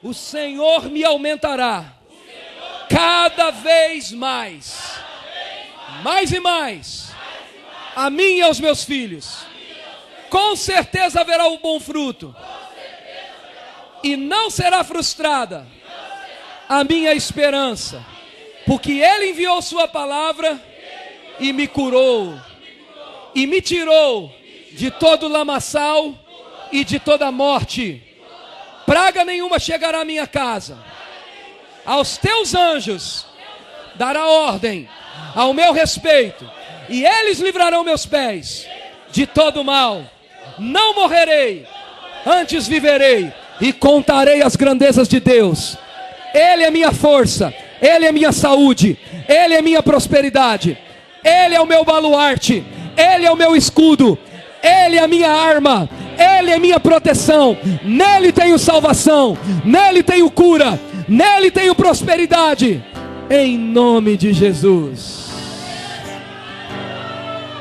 O Senhor me aumentará cada vez mais, mais e mais, a mim e aos meus filhos. Com certeza haverá um bom fruto, e não será frustrada a minha esperança, porque Ele enviou sua palavra e me curou, e me tirou de todo lamaçal e de toda morte. Praga nenhuma chegará à minha casa. Aos teus anjos dará ordem ao meu respeito, e eles livrarão meus pés de todo mal. Não morrerei, antes viverei e contarei as grandezas de Deus. Ele é minha força, Ele é minha saúde, Ele é minha prosperidade, Ele é o meu baluarte, Ele é o meu escudo, Ele é a minha arma, Ele é minha proteção. Nele tenho salvação, nele tenho cura, nele tenho prosperidade, em nome de Jesus.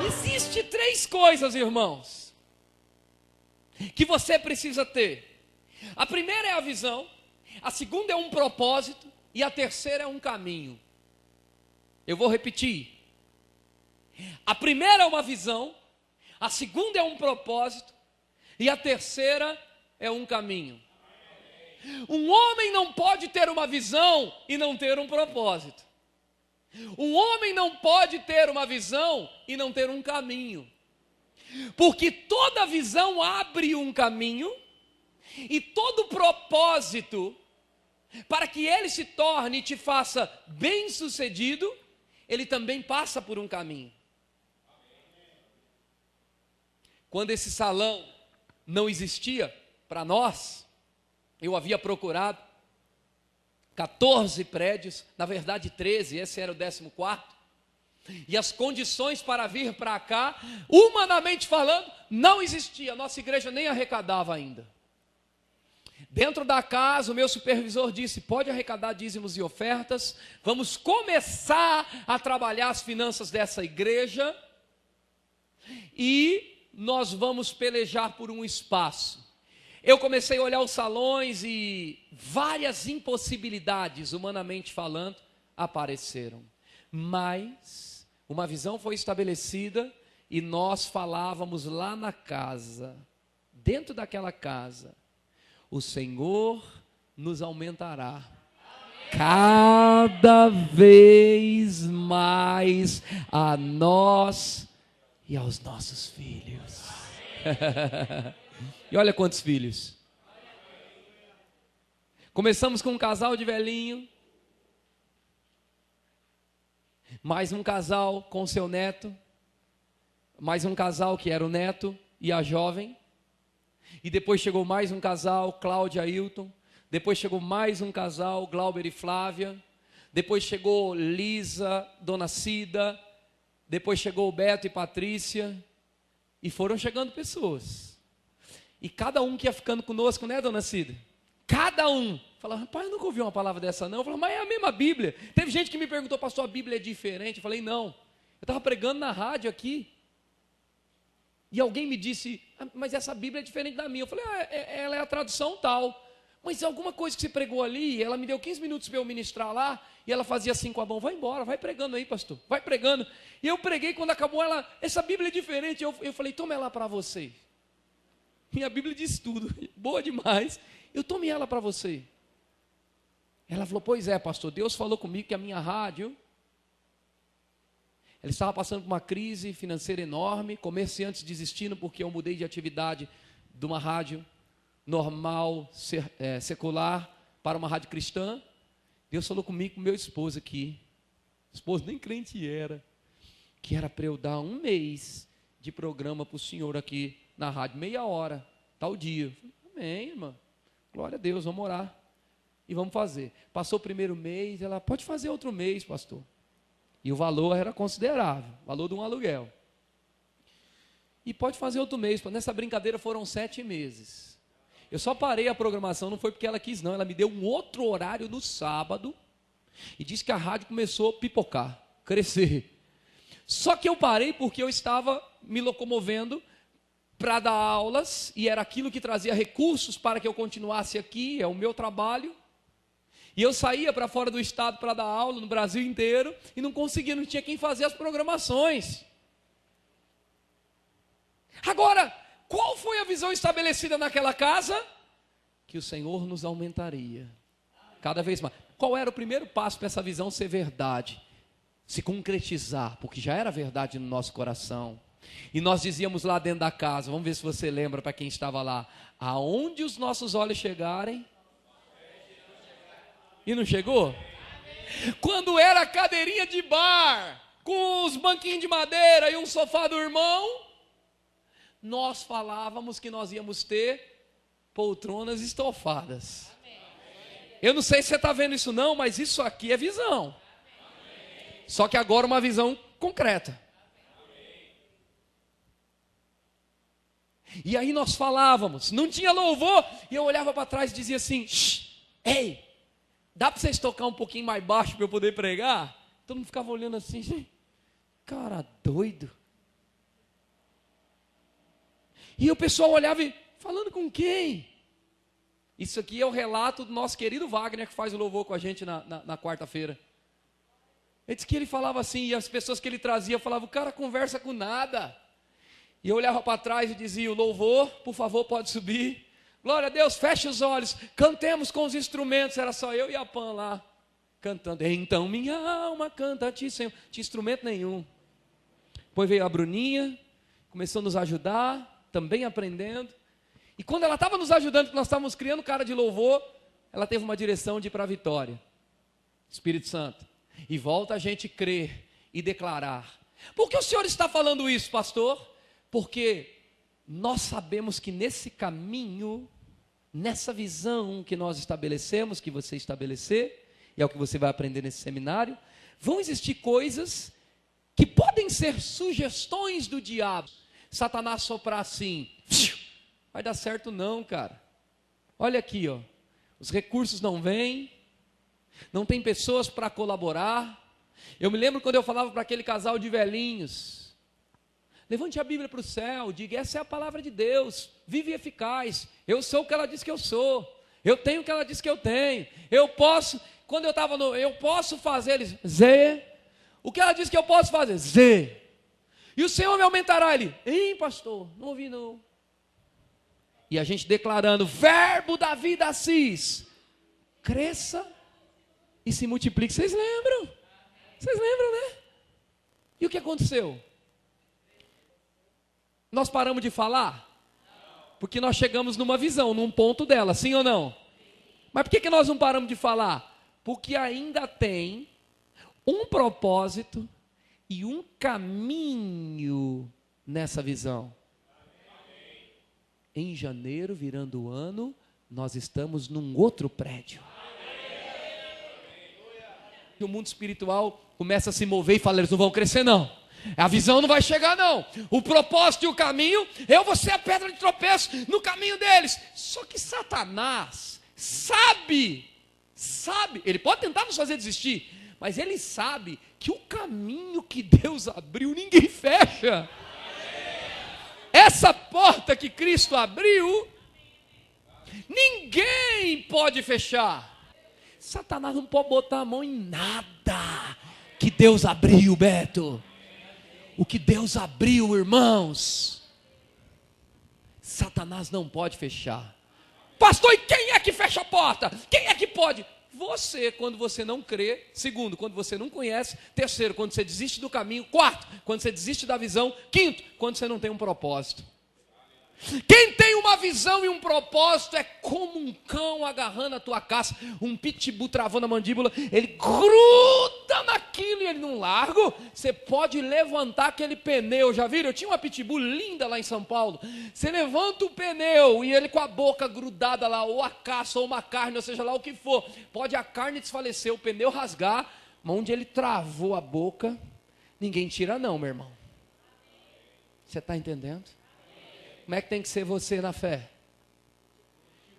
Existem três coisas, irmãos, que você precisa ter. A primeira é a visão, a segunda é um propósito e a terceira é um caminho. Eu vou repetir. A primeira é uma visão, a segunda é um propósito e a terceira é um caminho. Um homem não pode ter uma visão e não ter um propósito. Um homem não pode ter uma visão e não ter um caminho. Porque toda visão abre um caminho e todo propósito, para que ele se torne e te faça bem-sucedido, ele também passa por um caminho. Quando esse salão não existia para nós, eu havia procurado 14 prédios, na verdade 13, esse era o 14º. E as condições para vir para cá, humanamente falando, não existia. Nossa igreja nem arrecadava ainda. Dentro da casa, o meu supervisor disse: pode arrecadar dízimos e ofertas, vamos começar a trabalhar as finanças dessa igreja e nós vamos pelejar por um espaço. Eu comecei a olhar os salões e várias impossibilidades, humanamente falando, apareceram. Mas uma visão foi estabelecida e nós falávamos lá na casa, dentro daquela casa: o Senhor nos aumentará cada vez mais a nós e aos nossos filhos. E olha quantos filhos. Começamos com um casal de velhinho, mais um casal com seu neto, mais um casal que era o neto e a jovem, e depois chegou mais um casal, Cláudia e Ailton, depois chegou mais um casal, Glauber e Flávia, depois chegou Lisa, Dona Cida, depois chegou Beto e Patrícia, e foram chegando pessoas, e cada um que ia ficando conosco, né, Dona Cida? Cada um falava: rapaz, eu nunca ouvi uma palavra dessa não. Eu falava: mas é a mesma Bíblia. Teve gente que me perguntou: pastor, a Bíblia é diferente? Eu falei: não, eu estava pregando na rádio aqui, e alguém me disse: mas essa Bíblia é diferente da minha. Eu falei: ela é a tradução tal, mas alguma coisa que você pregou ali, ela me deu 15 minutos para eu ministrar lá, e ela fazia assim com a mão: vai embora, vai pregando aí, pastor, vai pregando. E eu preguei, quando acabou, ela: essa Bíblia é diferente. Eu falei: toma ela para você. Minha Bíblia diz tudo, boa demais, eu tomei ela para você. Ela falou: pois é, pastor, Deus falou comigo que a minha rádio, ela estava passando por uma crise financeira enorme, comerciantes desistindo porque eu mudei de atividade de uma rádio normal, secular, para uma rádio cristã. Deus falou comigo, com meu esposo aqui, esposo nem crente era, que era para eu dar 1 mês de programa para o senhor aqui na rádio, meia hora, tal dia. Eu falei: amém, irmã, glória a Deus, vamos orar e vamos fazer. Passou o primeiro mês, ela: pode fazer outro mês, pastor. E o valor era considerável, valor de um aluguel. E pode fazer outro mês. Nessa brincadeira foram 7 meses. Eu só parei a programação, não foi porque ela quis não, ela me deu um outro horário no sábado e disse que a rádio começou a pipocar, crescer. Só que eu parei porque eu estava me locomovendo para dar aulas, e era aquilo que trazia recursos para que eu continuasse aqui, é o meu trabalho. E eu saía para fora do estado para dar aula no Brasil inteiro, e não conseguia, não tinha quem fazer as programações. Agora, qual foi a visão estabelecida naquela casa? Que o Senhor nos aumentaria cada vez mais. Qual era o primeiro passo para essa visão ser verdade? Se concretizar, porque já era verdade no nosso coração. E nós dizíamos lá dentro da casa, vamos ver se você lembra para quem estava lá, aonde os nossos olhos chegarem, e não chegou? Quando era a cadeirinha de bar, com os banquinhos de madeira e um sofá do irmão, nós falávamos que nós íamos ter poltronas estofadas. Eu não sei se você está vendo isso não, mas isso aqui é visão. Só que agora uma visão concreta. E aí nós falávamos, não tinha louvor, e eu olhava para trás e dizia assim, ei, dá para vocês tocar um pouquinho mais baixo para eu poder pregar? Todo mundo ficava olhando assim, cara doido. E o pessoal olhava e, falando com quem? Isso aqui é o relato do nosso querido Wagner, que faz o louvor com a gente na quarta-feira. Ele disse que ele falava assim, e as pessoas que ele trazia falavam, o cara conversa com nada. E eu olhava para trás e dizia, o louvor, por favor, pode subir. Glória a Deus, feche os olhos, cantemos com os instrumentos. Era só eu e a Pan lá, cantando. Então minha alma canta a ti, Senhor. Não tinha instrumento nenhum. Depois veio a Bruninha, começou a nos ajudar, também aprendendo. E quando ela estava nos ajudando, que nós estávamos criando cara de louvor, ela teve uma direção de ir para a vitória. Espírito Santo. E volta a gente crer e declarar. Por que o Senhor está falando isso, pastor? Porque nós sabemos que nesse caminho, nessa visão que nós estabelecemos, que você estabelecer, e é o que você vai aprender nesse seminário, vão existir coisas que podem ser sugestões do diabo. Satanás soprar assim, vai dar certo não, cara. Olha aqui, ó, os recursos não vêm, não tem pessoas para colaborar. Eu me lembro quando eu falava para aquele casal de velhinhos, levante a Bíblia para o céu, diga, essa é a palavra de Deus, vive e eficaz, eu sou o que ela diz que eu sou, eu tenho o que ela diz que eu tenho, eu posso, quando eu estava eu posso fazer, eles, Z, o que ela diz que eu posso fazer, Z, e o Senhor me aumentará, ele, hein pastor, não ouvi não, e a gente declarando, verbo da vida assis, cresça e se multiplique, vocês lembram, né? E o que aconteceu? Nós paramos de falar? Porque nós chegamos numa visão, num ponto dela, sim ou não? Mas por que nós não paramos de falar? Porque ainda tem um propósito e um caminho nessa visão. Em janeiro, virando o ano, nós estamos num outro prédio. O mundo espiritual começa a se mover e fala, eles não vão crescer não. A visão não vai chegar não. O propósito e o caminho, eu vou ser a pedra de tropeço no caminho deles. Só que Satanás sabe, ele pode tentar nos fazer desistir, mas ele sabe que o caminho que Deus abriu, ninguém fecha. Essa porta que Cristo abriu, ninguém pode fechar. Satanás não pode botar a mão em nada que Deus abriu, Beto. O que Deus abriu, irmãos, Satanás não pode fechar. Pastor, e quem é que fecha a porta? Quem é que pode? Você, quando você não crê. Segundo, quando você não conhece. Terceiro, quando você desiste do caminho. Quarto, quando você desiste da visão. Quinto, quando você não tem um propósito. Quem tem uma visão e um propósito é como um cão agarrando a tua caça, um pitbull travando a mandíbula, ele gruda naquilo e ele não larga. Você pode levantar aquele pneu, já viram? Eu tinha uma pitbull linda lá em São Paulo. Você levanta o pneu e ele com a boca grudada lá, ou a caça, ou uma carne, ou seja lá o que for, pode a carne desfalecer, o pneu rasgar, mas onde ele travou a boca, ninguém tira não, meu irmão. Você está entendendo? Como é que tem que ser você na fé?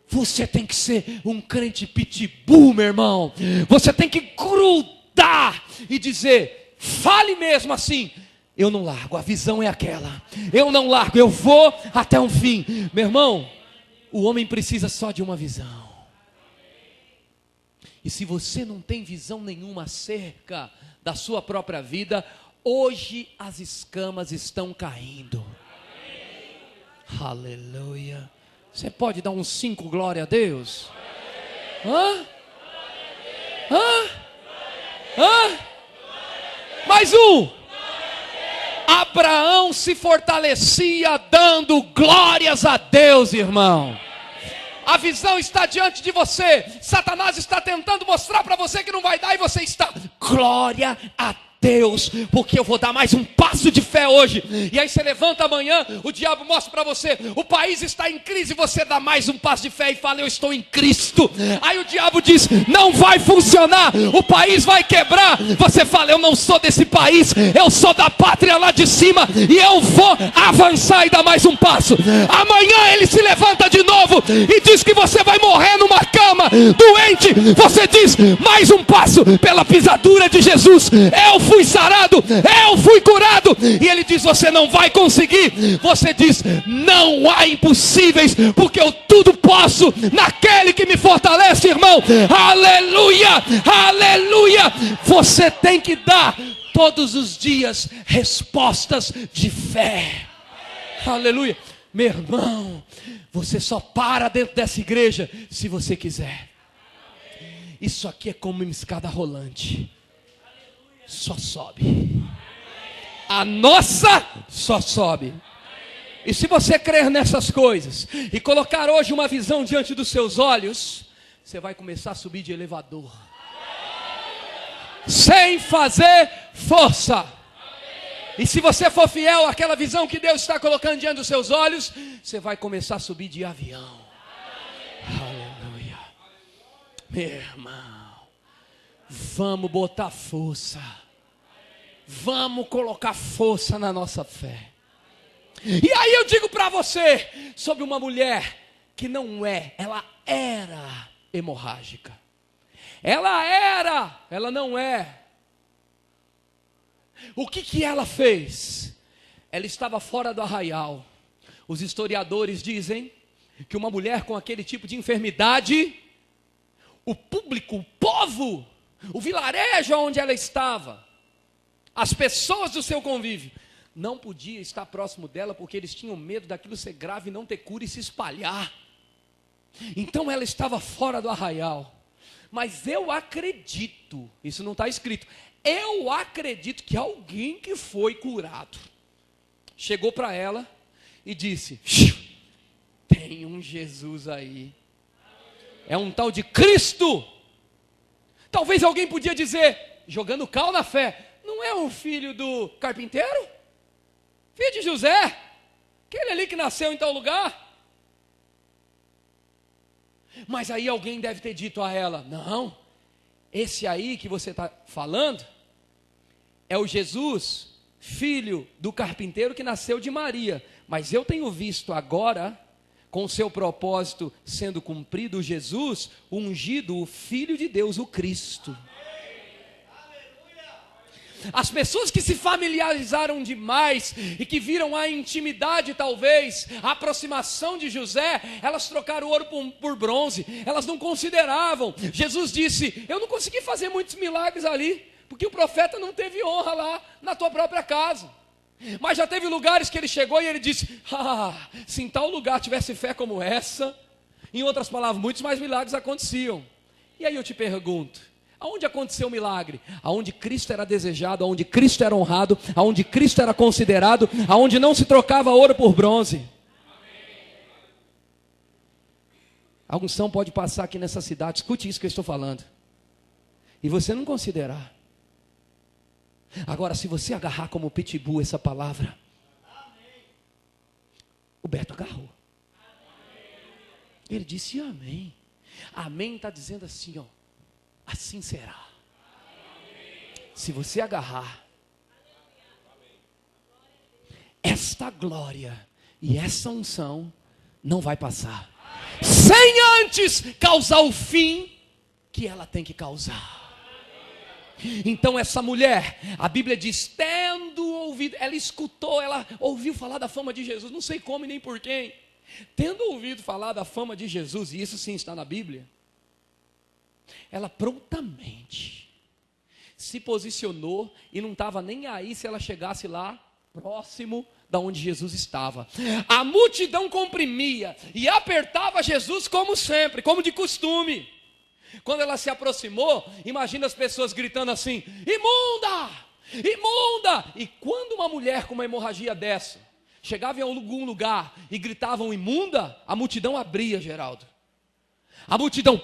Você tem que ser um crente pitbull, meu irmão. Você tem que grudar e dizer, fale mesmo assim, eu não largo, a visão é aquela, eu não largo, eu vou até o fim. Meu irmão, o homem precisa só de uma visão. E se você não tem visão nenhuma acerca da sua própria vida, hoje as escamas estão caindo. Aleluia. Você pode dar uns 5 glória a Deus? Hã? Mais um. Abraão se fortalecia dando glórias a Deus, irmão. A visão está diante de você. Satanás está tentando mostrar para você que não vai dar, e você está, glória a Deus, porque eu vou dar mais um passo de fé hoje. E aí você levanta amanhã, o diabo mostra para você, o país está em crise, você dá mais um passo de fé e fala, eu estou em Cristo. Aí o diabo diz, não vai funcionar, o país vai quebrar. Você fala, eu não sou desse país, eu sou da pátria lá de cima, e eu vou avançar e dar mais um passo. Amanhã ele se levanta de novo e diz que você vai morrer numa cama, doente. Você diz, mais um passo, pela pisadura de Jesus eu fui sarado, eu fui curado. E ele diz, você não vai conseguir. Você diz, não há impossíveis, porque eu tudo posso naquele que me fortalece, irmão. Aleluia, aleluia. Você tem que dar todos os dias respostas de fé. Aleluia. Meu irmão, você só para dentro dessa igreja se você quiser. Isso aqui é como uma escada rolante, só sobe. A nossa só sobe. E se você crer nessas coisas e colocar hoje uma visão diante dos seus olhos, você vai começar a subir de elevador sem fazer força. E se você for fiel àquela visão que Deus está colocando diante dos seus olhos, você vai começar a subir de avião. Aleluia. Meu irmão, vamos botar força. Vamos colocar força na nossa fé. E aí eu digo para você sobre uma mulher que não é, ela era hemorrágica. Ela não é. O que ela fez? Ela estava fora do arraial. Os historiadores dizem que uma mulher com aquele tipo de enfermidade, o público, o povo, o vilarejo onde ela estava, as pessoas do seu convívio, não podia estar próximo dela, porque eles tinham medo daquilo ser grave, não ter cura e se espalhar. Então ela estava fora do arraial. Mas eu acredito, isso não está escrito, eu acredito que alguém que foi curado chegou para ela e disse, tem um Jesus aí, é um tal de Cristo. Talvez alguém podia dizer, jogando cal na fé, não é o filho do carpinteiro? Filho de José, aquele ali que nasceu em tal lugar. Mas aí alguém deve ter dito a ela, não, esse aí que você está falando é o Jesus, filho do carpinteiro que nasceu de Maria. Mas eu tenho visto agora, com o seu propósito sendo cumprido, Jesus, o ungido, o Filho de Deus, o Cristo. As pessoas que se familiarizaram demais e que viram a intimidade, talvez, a aproximação de José, elas trocaram ouro por bronze, elas não consideravam. Jesus disse, eu não consegui fazer muitos milagres ali, porque o profeta não teve honra lá na tua própria casa. Mas já teve lugares que ele chegou e ele disse, se em tal lugar tivesse fé como essa, em outras palavras, muitos mais milagres aconteciam. E aí eu te pergunto, aonde aconteceu o milagre? Aonde Cristo era desejado, aonde Cristo era honrado, aonde Cristo era considerado, aonde não se trocava ouro por bronze. A unção pode passar aqui nessa cidade, escute isso que eu estou falando, e você não considerar. Agora, se você agarrar como pitbull essa palavra, o Beto agarrou. Ele disse amém. Amém está dizendo assim, ó, assim será. Se você agarrar esta glória e essa unção, não vai passar sem antes causar o fim que ela tem que causar. Então essa mulher, a Bíblia diz, tendo ouvido ouvido, ela escutou, ela ouviu falar da fama de Jesus, não sei como e nem por quem. Tendo ouvido falar da fama de Jesus, e isso sim está na Bíblia, ela prontamente se posicionou e não estava nem aí se ela chegasse lá próximo da onde Jesus estava. A multidão comprimia e apertava Jesus como sempre, como de costume. Quando ela se aproximou, imagina as pessoas gritando assim: imunda! Imunda! E quando uma mulher com uma hemorragia dessa chegava em algum lugar e gritavam imunda, a multidão abria, Geraldo. A multidão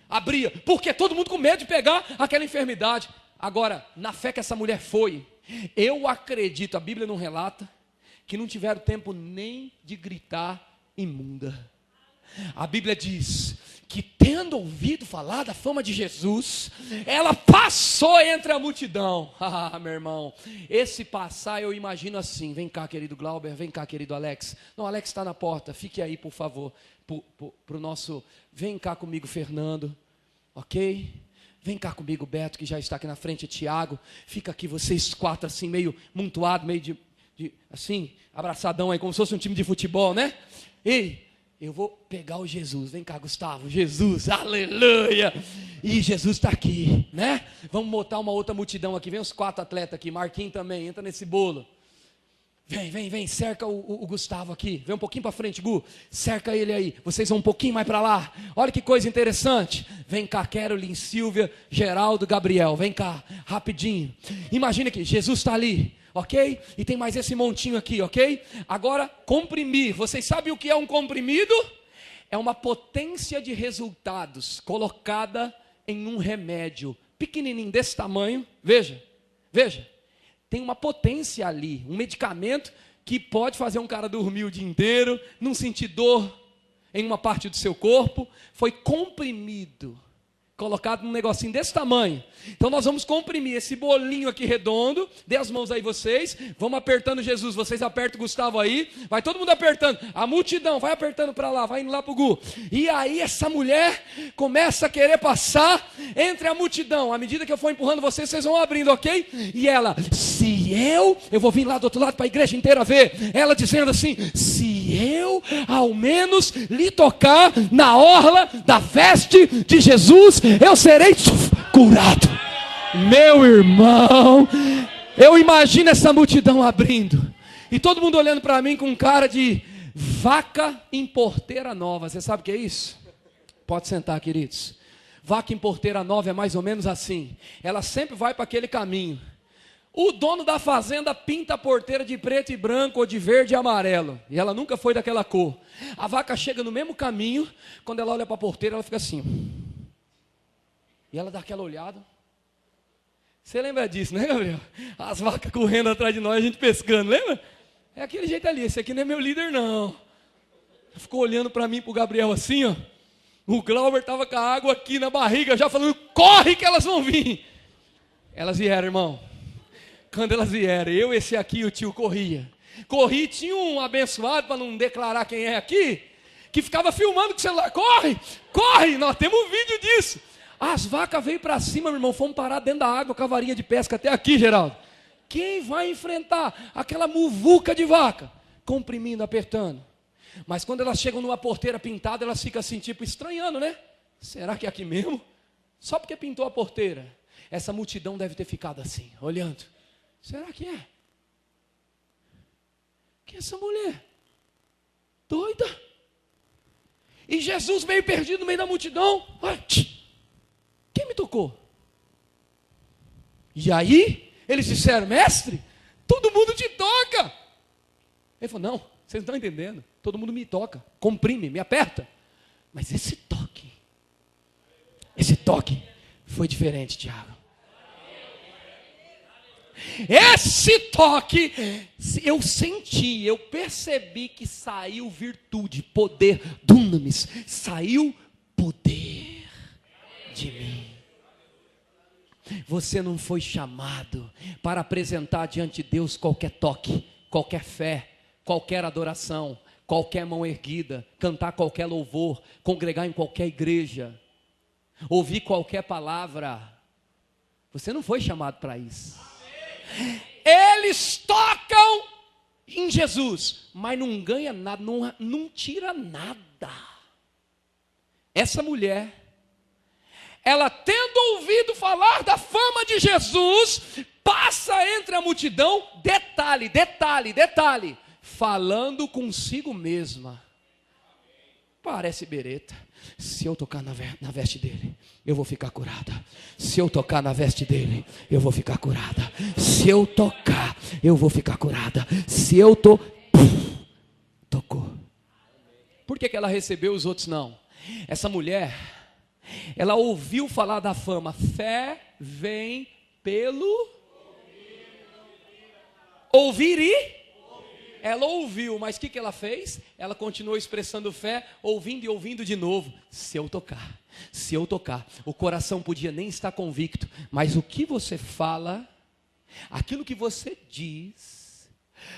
abria, porque todo mundo com medo de pegar aquela enfermidade. Agora, na fé que essa mulher foi, eu acredito, a Bíblia não relata, que não tiveram tempo nem de gritar imunda. A Bíblia diz que, tendo ouvido falar da fama de Jesus, ela passou entre a multidão. Ah, meu irmão, esse passar eu imagino assim: vem cá, querido Glauber, vem cá, querido Alex. Não, Alex está na porta, fique aí, por favor, para o nosso, vem cá comigo, Fernando, ok? Vem cá comigo, Beto, que já está aqui na frente, Tiago, fica aqui vocês quatro assim, meio montuado, meio de assim, abraçadão aí, como se fosse um time de futebol, né? Ei, eu vou pegar o Jesus, vem cá, Gustavo, Jesus, aleluia, e Jesus está aqui, né? Vamos botar uma outra multidão aqui, vem os 4 atletas aqui, Marquinhos também, entra nesse bolo. Vem, cerca o Gustavo aqui, vem um pouquinho para frente, Gu, cerca ele aí, vocês vão um pouquinho mais para lá, olha que coisa interessante, vem cá, Caroline, Silvia, Geraldo, Gabriel, vem cá, rapidinho, imagina que Jesus está ali, ok? E tem mais esse montinho aqui, ok? Agora, comprimir, vocês sabem o que é um comprimido? É uma potência de resultados colocada em um remédio pequenininho desse tamanho, veja, tem uma potência ali, um medicamento que pode fazer um cara dormir o dia inteiro, não sentir dor em uma parte do seu corpo, foi comprimido, colocado num negocinho desse tamanho. Então nós vamos comprimir esse bolinho aqui redondo, dê as mãos aí vocês, vamos apertando Jesus, vocês apertam o Gustavo aí, vai todo mundo apertando, a multidão vai apertando para lá, vai indo lá para o Gu, e aí essa mulher começa a querer passar entre a multidão, à medida que eu for empurrando vocês, vocês vão abrindo, ok? E ela, se eu vou vir lá do outro lado para a igreja inteira ver, ela dizendo assim, se eu ao menos lhe tocar na orla da veste de Jesus, eu serei curado. Meu irmão, eu imagino essa multidão abrindo, e todo mundo olhando para mim com cara de vaca em porteira nova. Você sabe o que é isso? Pode sentar, queridos. Vaca em porteira nova é mais ou menos assim, ela sempre vai para aquele caminho. O dono da fazenda pinta a porteira de preto e branco ou de verde e amarelo, e ela nunca foi daquela cor. A vaca chega no mesmo caminho, quando ela olha para a porteira, ela fica assim, e ela dá aquela olhada. Você lembra disso, né, Gabriel? As vacas correndo atrás de nós, a gente pescando, lembra? É aquele jeito ali, esse aqui não é meu líder não. Ficou olhando para mim, para o Gabriel assim, ó. O Glauber estava com a água aqui na barriga, já falando, corre que elas vão vir. Elas vieram, irmão. Quando elas vieram, eu, esse aqui e o tio corria. Tinha um abençoado, para não declarar quem é aqui, que ficava filmando com o celular, corre, nós temos um vídeo disso. As vacas veio para cima, meu irmão, fomos parar dentro da água com a varinha de pesca até aqui, Geraldo. Quem vai enfrentar aquela muvuca de vaca? Comprimindo, apertando. Mas quando elas chegam numa porteira pintada, elas ficam assim, tipo, estranhando, né? Será que é aqui mesmo? Só porque pintou a porteira. Essa multidão deve ter ficado assim, olhando. Será que é? Que é essa mulher? Doida? E Jesus meio perdido no meio da multidão. Quem me tocou? E aí, eles disseram, mestre, todo mundo te toca. Ele falou, não, vocês não estão entendendo. Todo mundo me toca, comprime, me aperta. Mas esse toque foi diferente, Tiago. Esse toque, eu senti, eu percebi que saiu virtude, poder, dunamis, saiu poder de mim. Você não foi chamado para apresentar diante de Deus qualquer toque, qualquer fé, qualquer adoração, qualquer mão erguida, cantar qualquer louvor, congregar em qualquer igreja, ouvir qualquer palavra. Você não foi chamado para isso. Eles tocam em Jesus, mas não ganha nada, não tira nada. Essa mulher, ela tendo ouvido falar da fama de Jesus, passa entre a multidão, detalhe, falando consigo mesma. Parece bereta. Se eu tocar na veste dele, eu vou ficar curada. Se eu tocar na veste dele, eu vou ficar curada. Se eu tocar, eu vou ficar curada. Se eu tocou. Por que ela recebeu, os outros não? Essa mulher, ela ouviu falar da fama. Fé vem pelo ouvir e... Ela ouviu, mas o que ela fez? Ela continuou expressando fé, ouvindo e ouvindo de novo. Se eu tocar. O coração podia nem estar convicto, mas o que você fala, aquilo que você diz,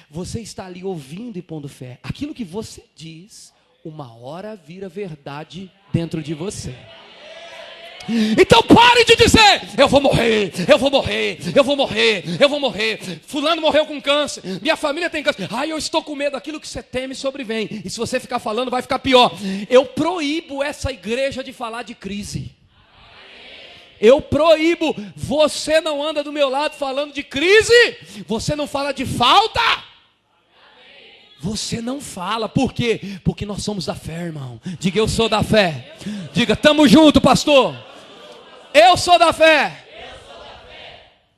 você está ali ouvindo e pondo fé. Aquilo que você diz, uma hora vira verdade dentro de você. Então pare de dizer, eu vou morrer. Fulano morreu com câncer, minha família tem câncer. Ai, eu estou com medo, aquilo que você teme sobrevém. E se você ficar falando, vai ficar pior. Eu proíbo essa igreja de falar de crise. Eu proíbo, você não anda do meu lado falando de crise. Você não fala de falta. Você não fala, por quê? Porque nós somos da fé, irmão. Diga, eu sou da fé. Diga, tamo junto, pastor. Eu sou da fé.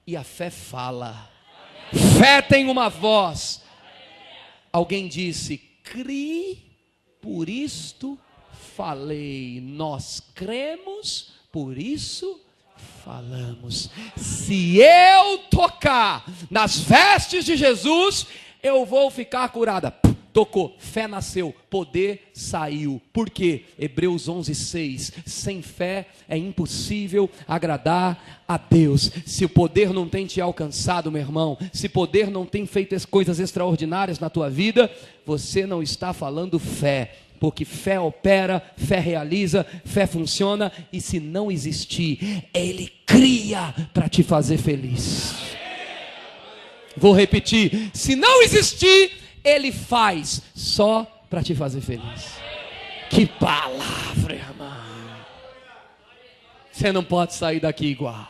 E a fé fala. Fé tem uma voz. Alguém disse, crie, por isto falei. Nós cremos, por isso falamos. Se eu tocar nas vestes de Jesus, eu vou ficar curada. Tocou, fé nasceu, poder saiu. Por quê? Hebreus 11:6. Sem fé é impossível agradar a Deus. Se o poder não tem te alcançado, meu irmão, se poder não tem feito as coisas extraordinárias na tua vida, você não está falando fé. Porque fé opera, fé realiza, fé funciona. E se não existir, Ele cria para te fazer feliz. Vou repetir, se não existir, Ele faz só para te fazer feliz. Que palavra, irmão. Você não pode sair daqui igual.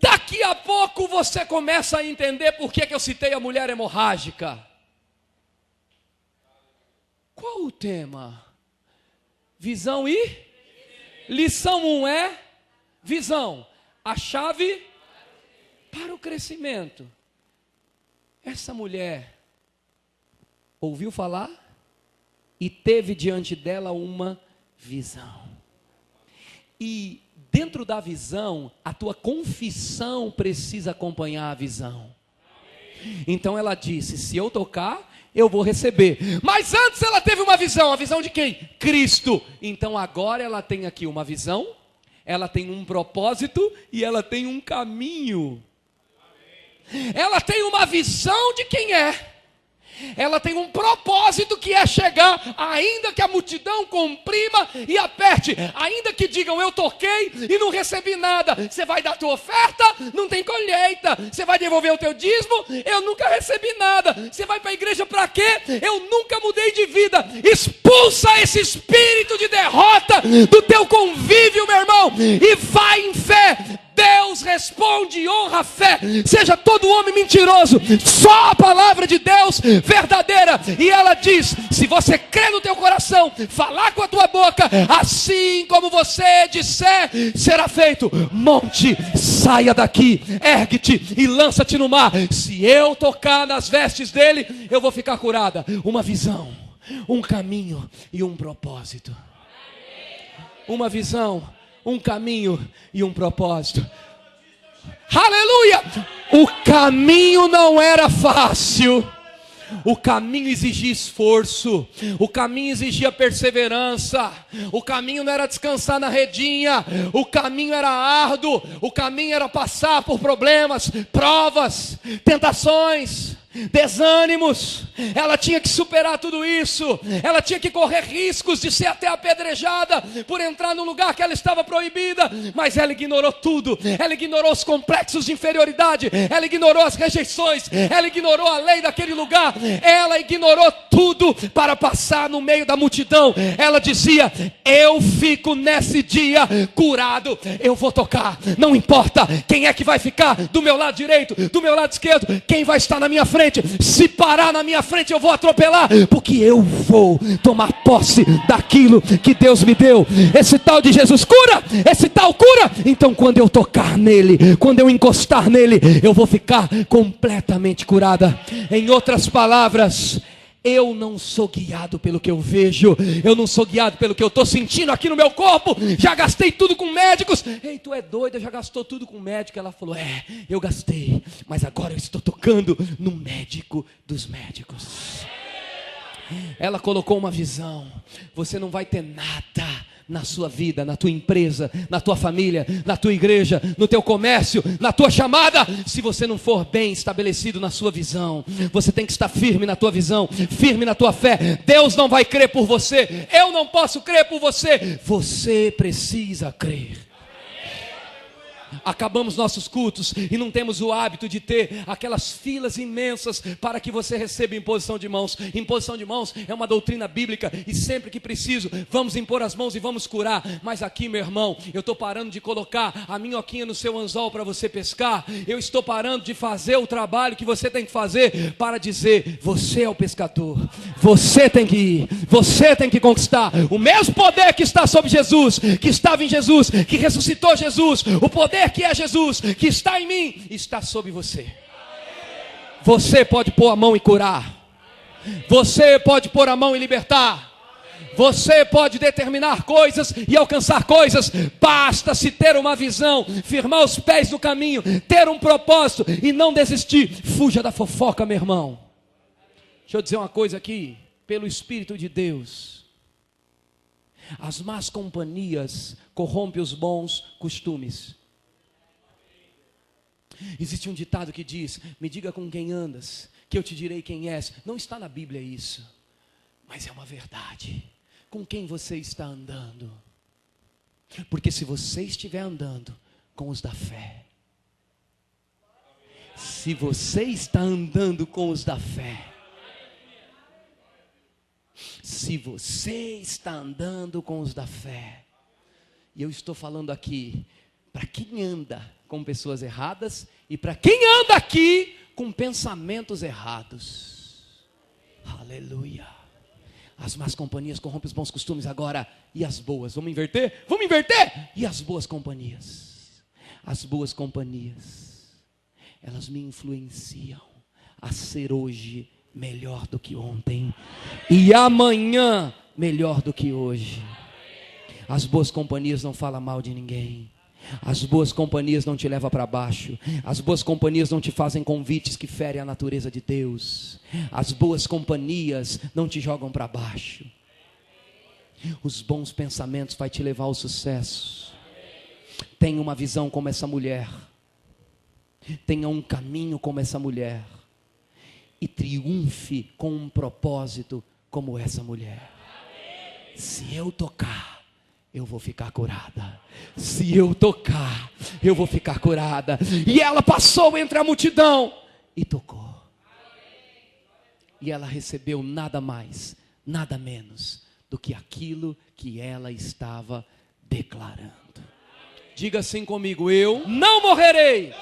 Daqui a pouco você começa a entender por que eu citei a mulher hemorrágica. Qual o tema? Visão e? Lição 1 é visão. A chave para o crescimento. Essa mulher ouviu falar e teve diante dela uma visão. E dentro da visão, a tua confissão precisa acompanhar a visão. Então ela disse, se eu tocar, eu vou receber. Mas antes ela teve uma visão. A visão de quem? Cristo. Então agora ela tem aqui uma visão, ela tem um propósito e ela tem um caminho. Ela tem uma visão de quem é. Ela tem um propósito que é chegar, ainda que a multidão comprima e aperte, ainda que digam eu toquei e não recebi nada. Você vai dar a tua oferta, não tem colheita. Você vai devolver o teu dízimo, eu nunca recebi nada. Você vai para a igreja para quê? Eu nunca mudei de vida. Expulsa esse espírito de derrota do teu convívio, meu irmão, e vai em fé. Deus responde e honra a fé. Seja todo homem mentiroso, só a palavra de Deus verdadeira. E ela diz, se você crê no teu coração, falar com a tua boca, assim como você disser, será feito. Monte, saia daqui, ergue-te e lança-te no mar. Se eu tocar nas vestes dele, eu vou ficar curada. Uma visão, um caminho e um propósito. Uma visão, um caminho e um propósito. Aleluia! O caminho não era fácil. O caminho exigia esforço. O caminho exigia perseverança. O caminho não era descansar na redinha. O caminho era árduo. O caminho era passar por problemas, provas, tentações. desânimos, ela tinha que superar tudo isso, ela tinha que correr riscos de ser até apedrejada por entrar no lugar que ela estava proibida, mas ela ignorou tudo, ela ignorou os complexos de inferioridade, ela ignorou as rejeições, ela ignorou a lei daquele lugar, ela ignorou tudo para passar no meio da multidão. Ela dizia: eu fico nesse dia curado, eu vou tocar, não importa quem é que vai ficar do meu lado direito, do meu lado esquerdo, quem vai estar na minha frente. Se parar na minha frente eu vou atropelar, porque eu vou tomar posse daquilo que Deus me deu. Esse tal de Jesus cura, esse tal cura. Então quando eu tocar nele, quando eu encostar nele, eu vou ficar completamente curada. Em outras palavras, eu não sou guiado pelo que eu vejo, eu não sou guiado pelo que eu estou sentindo aqui no meu corpo. Já gastei tudo com médicos. Ei, tu é doida, já gastou tudo com médico? Ela falou: é, eu gastei, mas agora eu estou tocando no médico dos médicos. Ela colocou uma visão: você não vai ter nada na sua vida, na tua empresa, na tua família, na tua igreja, no teu comércio, na tua chamada, se você não for bem estabelecido na sua visão. Você tem que estar firme na tua visão, firme na tua fé. Deus não vai crer por você, eu não posso crer por você, você precisa crer. Acabamos nossos cultos e não temos o hábito de ter aquelas filas imensas para que você receba imposição de mãos. Imposição de mãos é uma doutrina bíblica e sempre que preciso, vamos impor as mãos e vamos curar. Mas aqui, meu irmão, eu estou parando de colocar a minhoquinha no seu anzol para você pescar. Eu estou parando de fazer o trabalho que você tem que fazer para dizer: você é o pescador, você tem que ir, você tem que conquistar. O mesmo poder que está sobre Jesus, que estava em Jesus, que ressuscitou Jesus, o poder que é Jesus, que está em mim, está sobre você. Você pode pôr a mão e curar, você pode pôr a mão e libertar, você pode determinar coisas e alcançar coisas. Basta-se ter uma visão, firmar os pés no caminho, ter um propósito e não desistir. Fuja da fofoca, meu irmão. Deixa eu dizer uma coisa aqui, pelo Espírito de Deus: as más companhias corrompem os bons costumes. Existe um ditado que diz: me diga com quem andas, que eu te direi quem és. Não está na Bíblia isso, mas é uma verdade. Com quem você está andando? Porque se você estiver andando com os da fé, se você está andando com os da fé, se você está andando com os da fé, e eu estou falando aqui para quem anda com pessoas erradas e para quem anda aqui com pensamentos errados. Aleluia. As más companhias corrompem os bons costumes. Agora, e as boas? Vamos inverter? Vamos inverter! E as boas companhias? As boas companhias, elas me influenciam a ser hoje melhor do que ontem e amanhã melhor do que hoje. As boas companhias não falam mal de ninguém. As boas companhias não te levam para baixo. As boas companhias não te fazem convites que ferem a natureza de Deus. As boas companhias não te jogam para baixo. Os bons pensamentos vai te levar ao sucesso. Tenha uma visão como essa mulher. Tenha um caminho como essa mulher. E triunfe com um propósito como essa mulher. Se eu tocar, eu vou ficar curada. Se eu tocar, eu vou ficar curada. E ela passou entre a multidão e tocou. E ela recebeu nada mais, nada menos do que aquilo que ela estava declarando. Diga assim comigo: eu não morrerei,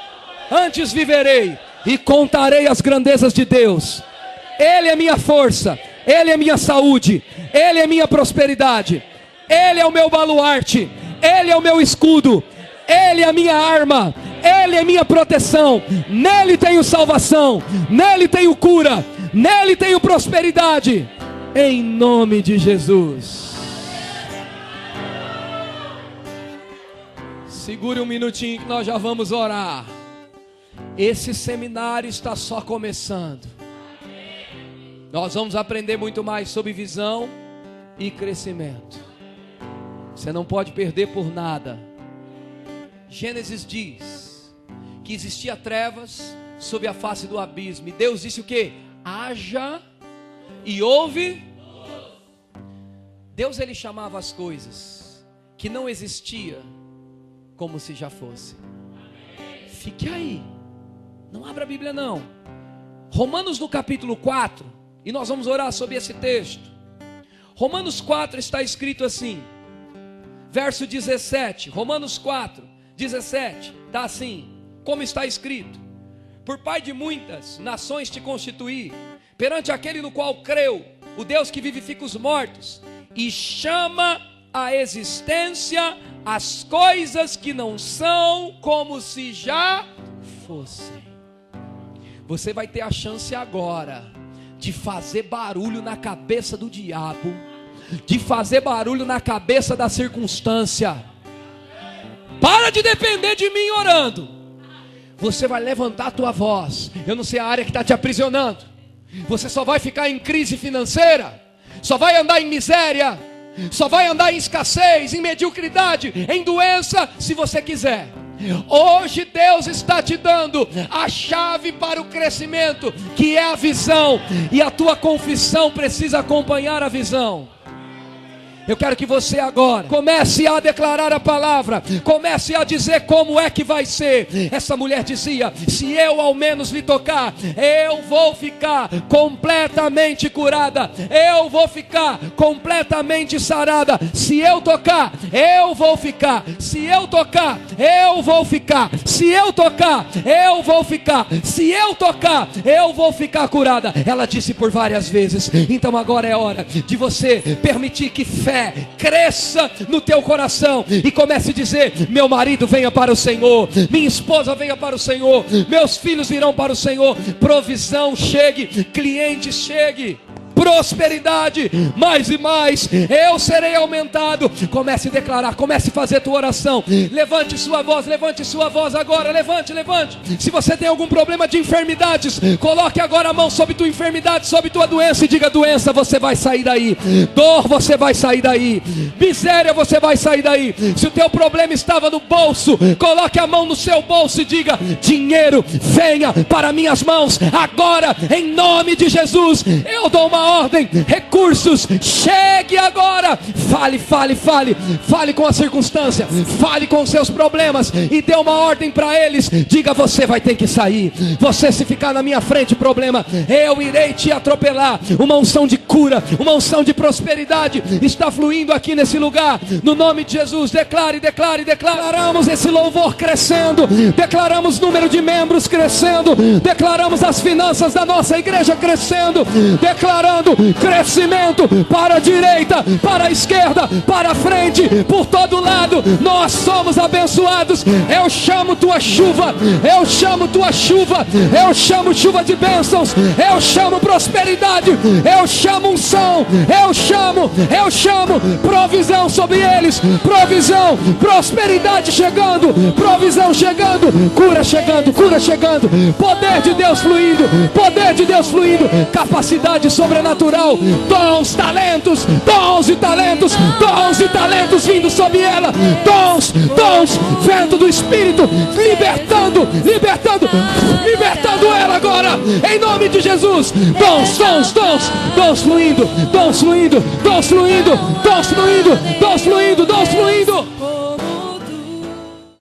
antes viverei e contarei as grandezas de Deus. Ele é minha força, Ele é minha saúde, Ele é minha prosperidade. Ele é o meu baluarte, Ele é o meu escudo, Ele é a minha arma, Ele é minha proteção. Nele tenho salvação, nele tenho cura, nele tenho prosperidade, em nome de Jesus. Segure um minutinho que nós já vamos orar. Esse seminário está só começando. Nós vamos aprender muito mais sobre visão e crescimento. Você não pode perder por nada. Gênesis diz que existia trevas, sobre a face do abismo. E Deus disse o quê? Haja e houve. Deus, ele chamava as coisas que não existia como se já fosse. Fique aí, não abra a Bíblia não. Romanos no capítulo 4, e nós vamos orar sobre esse texto. Romanos 4 está escrito assim, verso 17. Romanos 4, 17, está assim, como está escrito: por pai de muitas nações te constituí, perante aquele no qual creu, o Deus que vivifica os mortos, e chama a existência as coisas que não são como se já fossem. Você vai ter a chance agora de fazer barulho na cabeça do diabo, de fazer barulho na cabeça da circunstância. Para de depender de mim orando. Você vai levantar a tua voz. Eu não sei a área que está te aprisionando. Você só vai ficar em crise financeira, só vai andar em miséria, só vai andar em escassez, em mediocridade, em doença, se você quiser. Hoje Deus está te dando a chave para o crescimento, que é a visão, e a tua confissão precisa acompanhar a visão. Eu quero que você agora comece a declarar a palavra, comece a dizer como é que vai ser. Essa mulher dizia: se eu ao menos lhe tocar, eu vou ficar completamente curada, eu vou ficar completamente sarada. Se eu tocar, eu vou ficar. Se eu tocar, eu vou ficar. Se eu tocar, eu vou ficar. Se eu tocar, eu vou ficar curada. Ela disse por várias vezes. Então agora é hora de você permitir que fé cresça no teu coração e comece a dizer: meu marido venha para o Senhor, minha esposa venha para o Senhor, meus filhos virão para o Senhor, provisão chegue, cliente chegue, prosperidade, mais e mais, eu serei aumentado. Comece a declarar, comece a fazer a tua oração. Levante sua voz agora, levante. Se você tem algum problema de enfermidades, coloque agora a mão sobre tua enfermidade, sobre tua doença, e diga: doença, você vai sair daí. Dor, você vai sair daí. Miséria, você vai sair daí. Se o teu problema estava no bolso, coloque a mão no seu bolso e diga: dinheiro, venha para minhas mãos agora, em nome de Jesus. Eu dou uma ordem, recursos, chegue agora. Fale com a circunstância, fale com os seus problemas e dê uma ordem para eles. Diga: você vai ter que sair. Você, se ficar na minha frente, problema, eu irei te atropelar. Uma unção de cura, uma unção de prosperidade está fluindo aqui nesse lugar, no nome de Jesus. Declare. Declaramos esse louvor crescendo, declaramos número de membros crescendo, declaramos as finanças da nossa igreja crescendo, declarando crescimento para a direita, para a esquerda, para a frente, por todo lado. Nós somos abençoados. Eu chamo tua chuva, eu chamo chuva de bênçãos, eu chamo prosperidade, eu chamo unção, eu chamo provisão sobre eles, provisão, prosperidade chegando, provisão chegando, cura chegando, poder de Deus fluindo, capacidade sobrenatural, dons e talentos vindo sobre ela, dons, vento do Espírito, libertando ela agora, em nome de Jesus. Dons fluindo.